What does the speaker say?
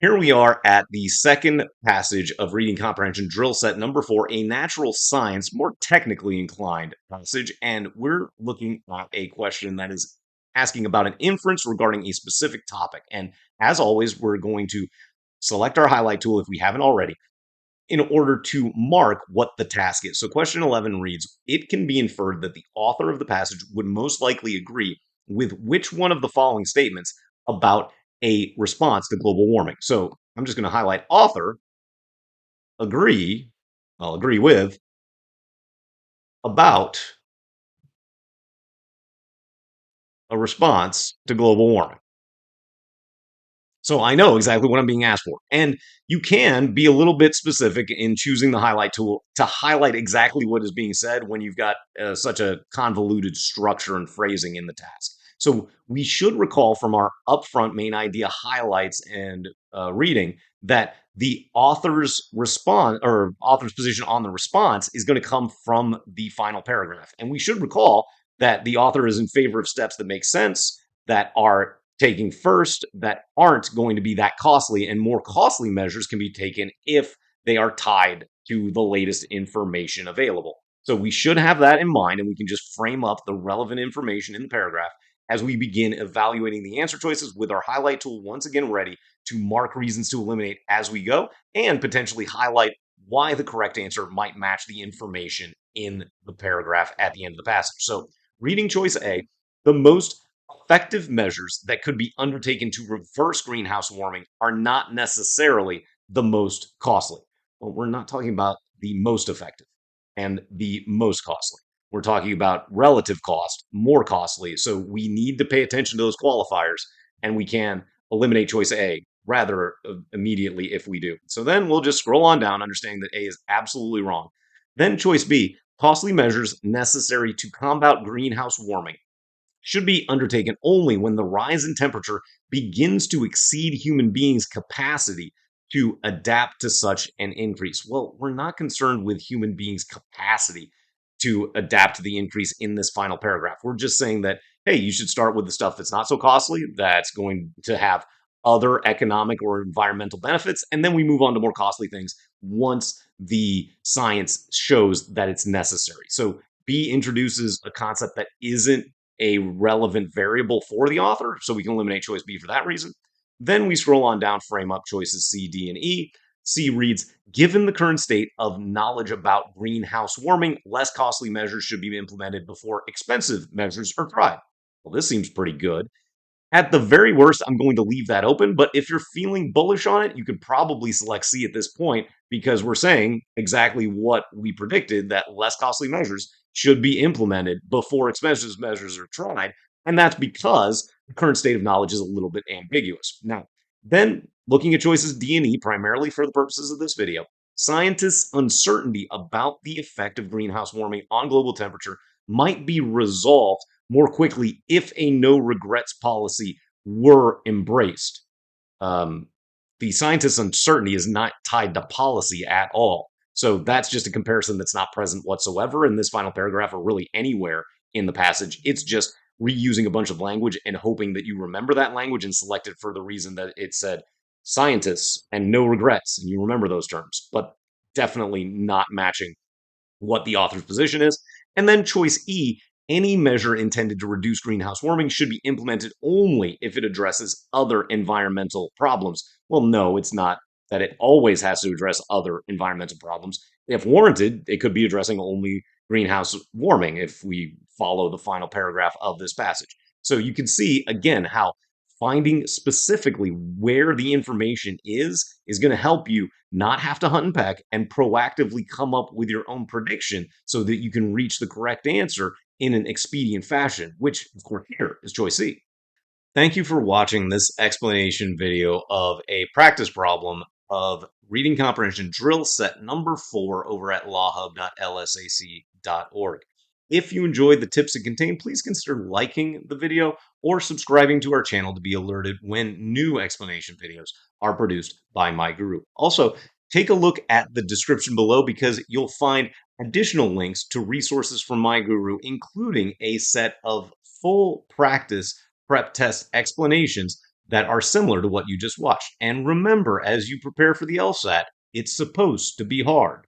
Here we are at the second passage of reading comprehension drill set number 4, a natural science, more technically inclined passage. And we're looking at a question that is asking about an inference regarding a specific topic. And as always, we're going to select our highlight tool if we haven't already in order to mark what the task is. So question 11 reads, it can be inferred that the author of the passage would most likely agree with which one of the following statements about a response to global warming. So I'm just going to highlight author, agree, I'll agree with, about a response to global warming. So I know exactly what I'm being asked for. And you can be a little bit specific in choosing the highlight tool to highlight exactly what is being said when you've got such a convoluted structure and phrasing in the task. So we should recall from our upfront main idea highlights and reading that the author's response or author's position on the response is going to come from the final paragraph. And we should recall that the author is in favor of steps that make sense, that are taking first, that aren't going to be that costly, and more costly measures can be taken if they are tied to the latest information available. So we should have that in mind, and we can just frame up the relevant information in the paragraph as we begin evaluating the answer choices with our highlight tool once again ready to mark reasons to eliminate as we go and potentially highlight why the correct answer might match the information in the paragraph at the end of the passage. So reading choice A, the most effective measures that could be undertaken to reverse greenhouse warming are not necessarily the most costly. Well, we're not talking about the most effective and the most costly. We're talking about relative cost, more costly. So we need to pay attention to those qualifiers, and we can eliminate choice A rather immediately if we do. So then we'll just scroll on down, understanding that A is absolutely wrong. Then choice B, costly measures necessary to combat greenhouse warming should be undertaken only when the rise in temperature begins to exceed human beings' capacity to adapt to such an increase. Well, we're not concerned with human beings' capacity to adapt to the increase in this final paragraph. We're just saying that, hey, you should start with the stuff that's not so costly, that's going to have other economic or environmental benefits, and then we move on to more costly things once the science shows that it's necessary. So B introduces a concept that isn't a relevant variable for the author, so we can eliminate choice B for that reason. Then we scroll on down, frame up choices C, D, and E. C reads, given the current state of knowledge about greenhouse warming, less costly measures should be implemented before expensive measures are tried. Well, this seems pretty good. At the very worst, I'm going to leave that open, but if you're feeling bullish on it, you could probably select C at this point because we're saying exactly what we predicted, that less costly measures should be implemented before expensive measures are tried. And that's because the current state of knowledge is a little bit ambiguous. Now, then looking at choices D and E, primarily for the purposes of this video, scientists' uncertainty about the effect of greenhouse warming on global temperature might be resolved more quickly if a no regrets policy were embraced. Um, the scientist's uncertainty is not tied to policy at all. So that's just a comparison that's not present whatsoever in this final paragraph or really anywhere in the passage. It's just reusing a bunch of language and hoping that you remember that language and select it for the reason that it said scientists and no regrets, and you remember those terms, but definitely not matching what the author's position is. And then choice E, any measure intended to reduce greenhouse warming should be implemented only if it addresses other environmental problems. Well, no, it's not that it always has to address other environmental problems. If warranted, it could be addressing only greenhouse warming if we follow the final paragraph of this passage. So you can see, again, how finding specifically where the information is going to help you not have to hunt and peck and proactively come up with your own prediction so that you can reach the correct answer in an expedient fashion, which, of course, here is choice C. Thank you for watching this explanation video of a practice problem of reading comprehension drill set number 4 over at lawhub.lsac.org. If you enjoyed the tips it contained, please consider liking the video or subscribing to our channel to be alerted when new explanation videos are produced by MyGuru. Also, take a look at the description below because you'll find additional links to resources from MyGuru, including a set of full practice prep test explanations that are similar to what you just watched. And remember, as you prepare for the LSAT, it's supposed to be hard.